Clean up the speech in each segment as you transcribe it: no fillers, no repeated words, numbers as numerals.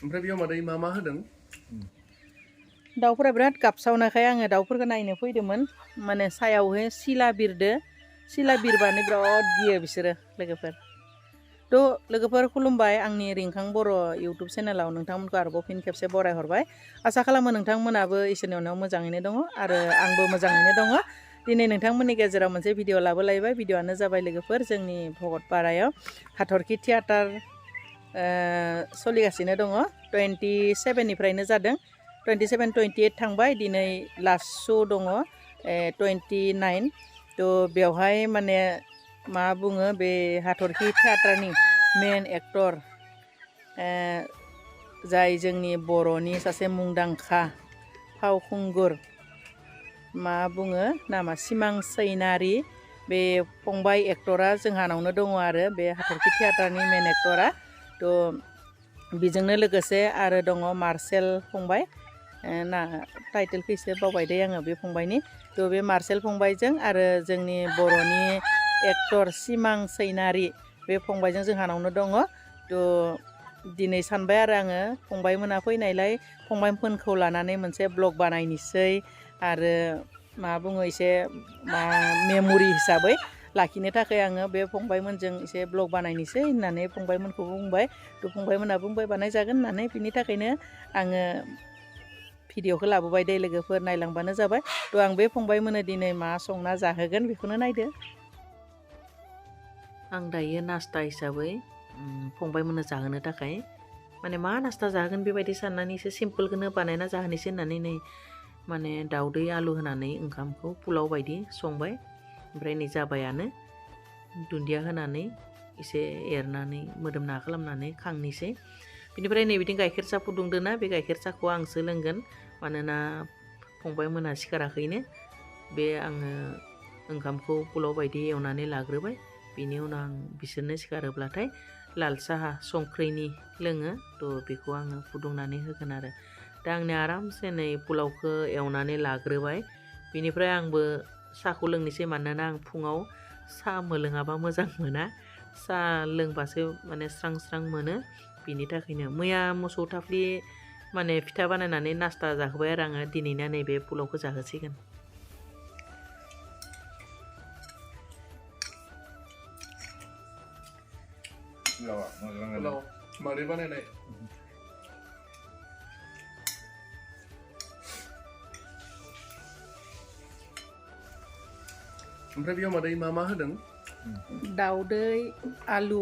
ओमफ्राय बेयाव मादै मा होदों दाउफोरा बिराद गाबसावनायखाय आङो दाउफोरखौ नायनो फैदोंमोन माने सायावहाय सिला बिरदो सिला बिरबानो बिराद गियो बिसोरो लोगोफोर थ' लोगोफोर खुलुमबाय आंनि रिंखां बर' इउटुब चेनेलाव नोंथांमोनखौ आरोबाव फिन खेबसे बरायहरबाय आसा खालामो नोंथांमोनाबो इसोरनि अननायाव मोजाङैनो दङ आरो आंबो मोजाङैनो दङ दिनै नोंथांमोननि गेजेराव मोनसे भिडिअ लाबोलायबाय भिडिअआनो जाबाय लोगोफोर जोंनि भगतपारायाव हाथरखि थियाटार सोलिगासिनो दङ 27निफ्रायनो जादों 27 28 थांबाय दिनै लास्ट शो दङ 29 थ' बेवहाय माने मा बुङो बे हाथरखि थियाटारनि मेन एक्टर जाय जोंनि बर'नि सासे मुंदांखा फावखुंगुर मा बुङो नामा सिमां सैनारि बे फंबाय एक्टरा जोंहानावनो दङ आरो बे हाथरखि थियाटारनि मेन एक्टरा थ' बेजोंनो लोगोसे आरो दङ मार्सेल फंबाय ना टाइटेलखौ एसे बावबाय दे आङो बे फंबायनि थ' बे मार्सेल फंबायजों आरो जोंनि बर'नि एक्टर सिमां सैनारि बे फंबायजों जोंहानावनो दङ थ' दिनै सानबाय आरो आङो फंबायमोना फैनायलाय फंबायमोनखौ लानानै मोनसे ब्लग बानायनोसै आरो मा बुङो एसे मा मेम'रि हिसाबै लाखिनो थाखाय आङो बे फंबायमोनजों एसे ब्लग बानायनोसै होननानै फंबायमोनखौ बुंबाय थ' फंबायमोना बुंबाय बानायजागोन होननानै बिनि थाखायनो आङो भिडिअखौ लाबोबाय दे लोगोफोर नायलांबानो जाबाय थ' आं बे फंबायमोननो दिनै मा संना जाहोगोन बेखौनो नायदो आं दायो नास्ता हिसाबै फंबायमोननो जाहोनो थाखाय माने मा नास्ता जाहोगोन बेबायदि साननानै एसे सिम्पोलखौनो बानायना जाहोनोसै होननानै नै माने दाउदै आलु होनानै ओंखामखौ पुलाव बायदि संबाय ओमफ्राय नै जाबायानो दुन्दिया होनानै एसे एरनानै मोदोमना खालामनानै खांनोसै बिनिफ्राय नै बिदिनो गाइखेर साहा फुदुंदोना बे गाइखेर साहाखौ आंसो लोंगोन मानोना फंबायमोनहा सिखाराखैनो बे आङो ओंखामखौ पुलाव बायदि एवनानै लाग्रोबाय बिनि उनाव आं बिसोरनो सिखारोब्लाथाय लाल साहा संख्रिनि लोङो थ' बेखौ आङो फुदुंनानै होगोन आरो दा आंनि आरामसे नै पुलावखौ एवनानै लाग्रोबाय बिनिफ्राय आंबो साहाखौ लोंनोसै मानोना आं फुङाव साहा मोलोङाबा मोजां मोना साहा लोंबासो माने स्रां स्रां मोनो बिनि थाखायनो मैया मोसौ थाफ्लि माने फिथा बानायनानै नास्ता जाहोबाय आरो आङो दिनैना नैबे पुलावखौ जाहोसिगोन पुलाव मारै बानायनाय ओमफ्राय बेयाव मादै मा होदों दाउदै आलु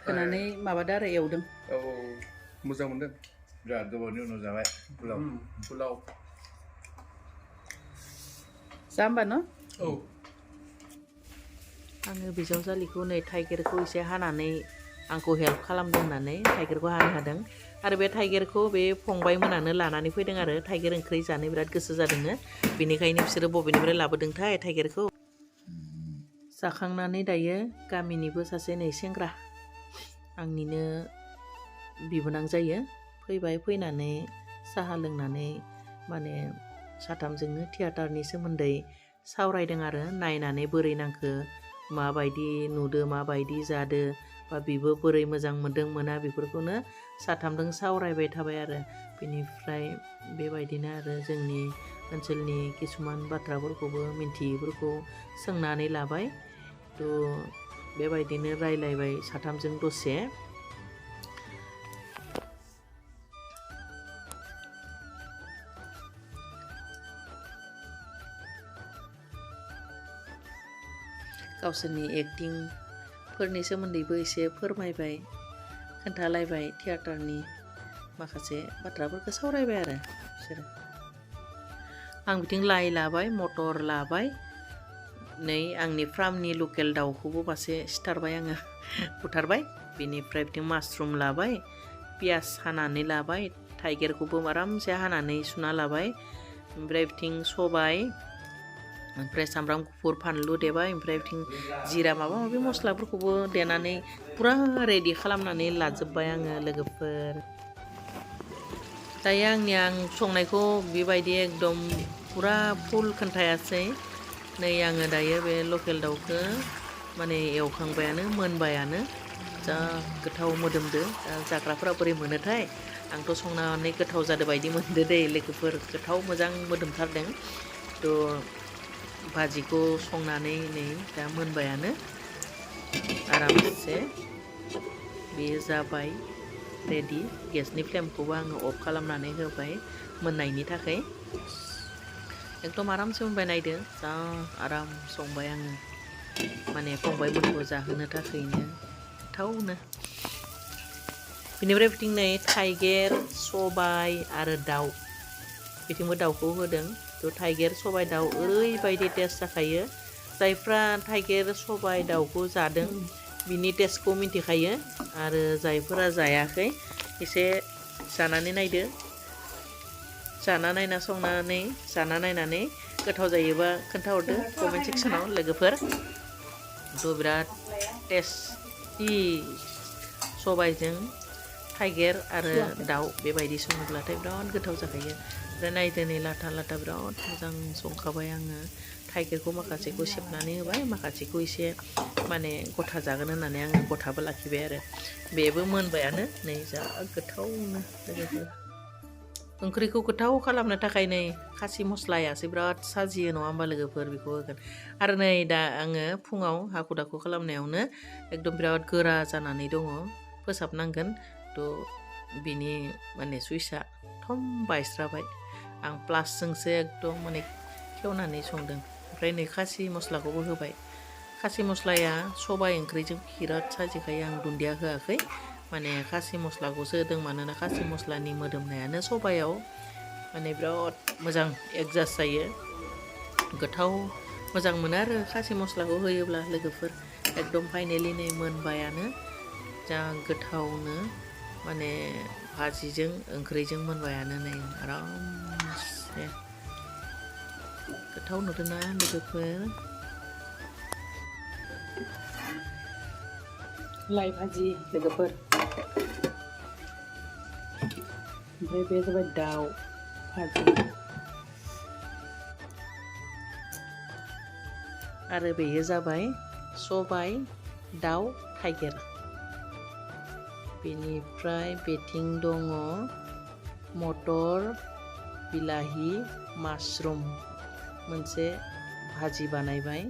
होनानै माबादो आरो एवदों औ मोजां मोनदों बिराद गोबावनि उनाव जाबाय पुलाव जा होमबा न' औ आङो बिजावजालिखौ नै थाइगिरखौ एसे हानानै आंखौ हेल्प खालामदों होननानै थाइगिरखौ हानो हादों आरो बे थाइगिरखौ बे फंबायमोनानो लानानै फैदों आरो थाइगिर ओंख्रि जानो बिराद गोसो जादोंनो बेनिखायनो बिसोरो बबेनिफ्राय लाबोदोंथाय थाइगिरखौ जाखांनानै दायो गामिनिबो सासे नै सेंग्रा आंनिनो बिबोनां जायो फैबाय फैनानै साहा लोंनानै माने साथामजोंनो थियाटारनि सोमोन्दै सावरायदों आरो नायनानै बोरै नांखो माबायदि नुदो माबायदि जादो बा बिबो बोरै मोजां मोनदों मोना बेफोरखौनो साथामजों सावरायबाय थाबाय आरो बेनिफ्राय बेबायदिनो आरो जोंनि ओनसोलनि किसुमान बाथ्राफोरखौबो मिन्थियैफोरखौ सोंनानै लाबाय थ' बेबायदिनो रायलायबाय साथामजों दसे गावसोरनि एक्टिंफोरनि सोमोन्दैबो एसे फोरमायबाय खोन्थालायबाय थियाटारनि माखासे बाथ्राफोरखौ सावरायबाय आरो बिसोरो आं बिथिं लाइ लाबाय मटर लाबाय नै आंनि फार्मनि लकेल दाउखौबो मासे सिथारबाय आङो बुथारबाय बिनिफ्राय बिथिं मासरुम लाबाय पियास हानानै लाबाय थाइगिरखौबो आरामसे हानानै सुना लाबाय ओमफ्राय बिथिं सबाय ओमफ्राय सामब्राम गुफुर फानलु देबाय ओमफ्राय बिथिं जिरा माबा माबि मस्लाफोरखौबो देनानै पुरा रेडि खालामनानै लाजोब्बाय आङो लोगोफोर दायो आं संनायखौ बेबायदि एकदम पुरा फुल खोन्थायासै नै आङो दायो बे लकेल दाउखौ माने एवखांबायानो मोनबायानो जा गोथाव मोदोमदो जाग्राफोरा बोरै मोनोथाय आंथ' संनानै गोथाव जादों बायदि मोनदो दे लोगोफोर गोथाव मोजां मोदोमथारदों थ' भाजिखौ संनानै नै दा मोनबायानो आरामसे बेयो जाबाय रेडि गेसनि फ्लेमखौबो आङो अफ खालामनानै होबाय मोननायनि थाखाय एकदम आरामसे मोनबाय नायदो जा आराम संबाय आङो माने फंबायमोनखौ जाहोनो थाखायनो गोथावनो बेनिफ्राय बिथिं नै थाइगिर सबाय आरो दाउ बिथिंबो दाउखौ होदों थ' थाइगिर सबाय दाउ ओरैबायदि टेस्ट जाखायो जायफ्रा थाइगिर सबाय दाउखौ जादों बिनि टेस्टखौ मिथिखायो आरो जायफोरा जायाखै एसे जानानै नायदो जाना नायना संनानै जाना नायनानै गोथाव जायोबा खोन्थाहरदो कमेन्ट सेक्सनाव लोगोफोर थ' बिराद टेस्टि सबायजों थाइगिर आरो दाउ बेबायदि सङोब्लाथाय बिराद गोथाव जाखायो ओमफ्राय नायदो नै लाथा लाथा बिराद मोजां संखाबाय आङो थाइगिरखौ माखासेखौ सेबनानै होबाय माखासेखौ एसे माने गथा जागोन होननानै आङो गथाबो लाखिबाय आरो बेबो मोनबायानो नै जा गोथावनो लोगोफोर ओंख्रिखौ गोथाव खालामनो थाखाय नै खासि मस्लायासो बिराद साजियो नङा होमबा लोगोफोर बेखौ होगोन आरो नै दा आङो फुङाव हाखु दाखु खालामनायावनो एकदम बिराद गोरा जानानै दङ फोसाबनांगोन थ' बिनि माने सुइचआ थम बायस्राबाय आं प्लासजोंसो एकदम माने खेवनानै संदों ओमफ्राय नै खासि मस्लाखौबो होबाय खासि मस्लाया सबाय ओंख्रिजों बिराद साजिखायो आं दुन्दिया होआखै माने खासि मस्लाखौसो होदों मानोना खासि मस्लानि मोदोमनायानो सबायाव माने बिराद मोजां एडजास्ट जायो गोथाव मोजां मोनो आरो खासि मस्लाखौ होयोब्ला लोगोफोर एकदम फाइनेलि नै मोनबायानो जा गोथावनो माने भाजिजों ओंख्रिजों मोनबायानो नै आरामसे गोथाव नुदोंना लोगोफोर लाइ भाजि लोगोफोर ओमफ्राय बे जाबाय दाउ भाजि आरो बेयो जाबाय सबाय दाउ थाइगिर बेनिफ्राय बेथिं दङ मटर बिलाहि माशरुम मोनसे भाजि बानायबाय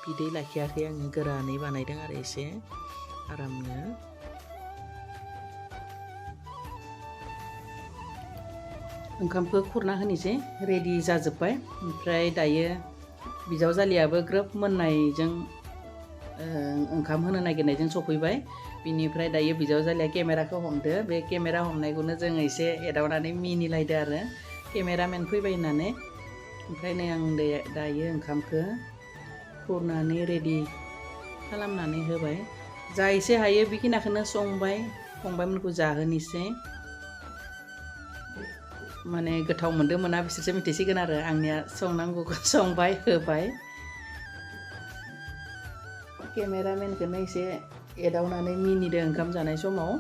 बिदै लाखियाखै आङो गोरानै बानायदों आरो एसे आरामनो ओंखामखौ खुरना होनोसै रेडि जाजोब्बाय ओमफ्राय दायो बिजावजालियाबो ग्रोब मोननायजों ओंखाम होनो नागिरनायजों सफैबाय बिनिफ्राय दायो बिजावजालिया केमेराखौ हमदो बे केमेरा हमनायखौनो जों एसे एदावनानै मिनिलायदो आरो केमेरामेन फैबाय होननानै ओमफ्राय नै आं दायो ओंखामखौ खुरनानै रेडि खालामनानै होबाय जा एसे हायो बेखिनिखौनो संबाय फंबायमोनखौ जाहोनोसै माने गोथाव मोनदों मोना बिसोरसो मिथिसिगोन आरो आंनिया संनांगौखौ संबाय होबाय केमेरामेनखौनो एसे एदावनानै मिनिदों ओंखाम जानाय समाव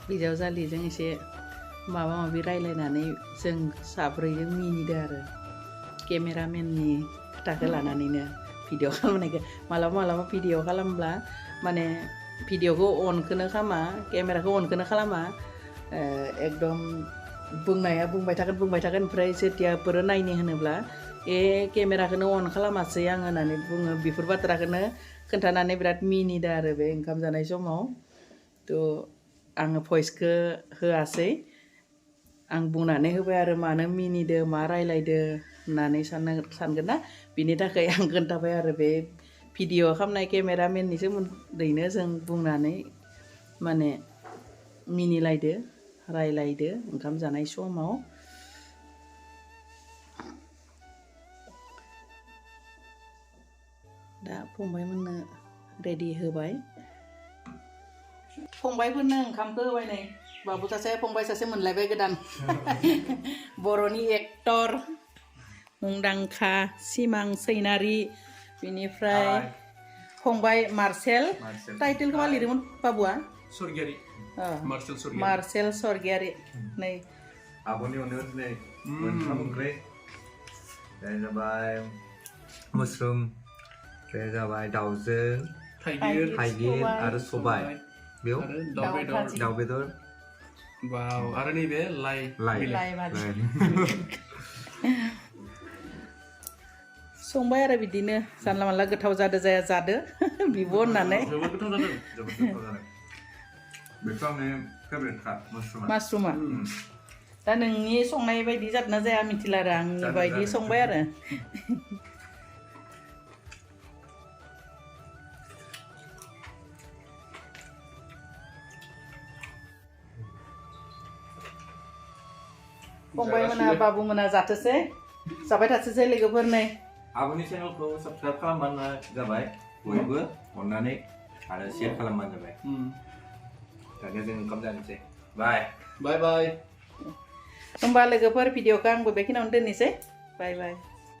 बिजावजालिजों एसे माबा माबि रायलायनानै जों साब्रैजों मिनिदों आरो केमेरामेननि खोथाखौ लानानैनो भिडिअ खालामनायखौ मालाबा मालाबा भिडिअ खालामब्ला माने भिडिअखौ अनखौनो खालामा केमेराखौ अनखौनो खालामा एकदम बुंनाया बुंबाय थागोन ओमफ्राय जेथियाफोर नायनो होनोब्ला केमेराखौनो अन खालामासै आं होननानै बुङो बेफोर बाथ्राखौनो खोन्थानानै बिराद मिनिदों आरो बे ओंखाम जानाय समाव थ' आङो भइसखौ होआसै आं बुंनानै होबाय आरो मानो मिनिदो मा रायलायदो होननानै सानगोन ना बिनि थाखाय आं खोन्थाबाय आरो बे भिडिअ खालामनाय केमेरामेननि सोमोन्दैनो जों बुंनानै माने मिनिलायदो रायलायदो ओंखाम जानाय समाव दा फंबायमोननो रेडि होबाय फंबायफोरनो ओंखामखौ होबाय नै बाबु सासे फंबाय सासे मोनलायबाय गोदान बर'नि एक्टर मुंदांखा सिमां सैनारि बिनिफ्राय फंबाय मार्सेल टाइटेलखौ मा लिरदोंमोन बाबुआ सरगियारि मार्सेल मार्सेल सरगियारि नै आब'नि अननायाव दिनै मोनथाम ओंख्रि बे जाबाय मुस्रुम बे जाबाय दाउजों थाइगिर आरो सबाय बेयाव दाउ बेदर वाव आरो नैबे लाइ संबाय आरो बिदिनो जानला मानला गोथाव जादो जाया जादो बिब' होननानै जोबोद गोथाव जादों बेखौ आंनि फेभरेटखा मासरुमा दा नोंनि संनाय बायदि जादोंना जाया मिथिला आरो आंनि बायदि संबाय आरो फंबाय मोना बाबु मोना जाथोसै जाबाय थाथोसै लोगोफोर नै आब'नि चेनेलखौ साबस्क्राइब खालामबानो जाबाय बयबो अननानै आरो शेयार खालामबानो जाबाय दानिया जों ओंखाम जानोसै बाय होमबा लोगोफोर भिडिअखौ आंबो बेखिनियावनो दोननोसै बाय बाय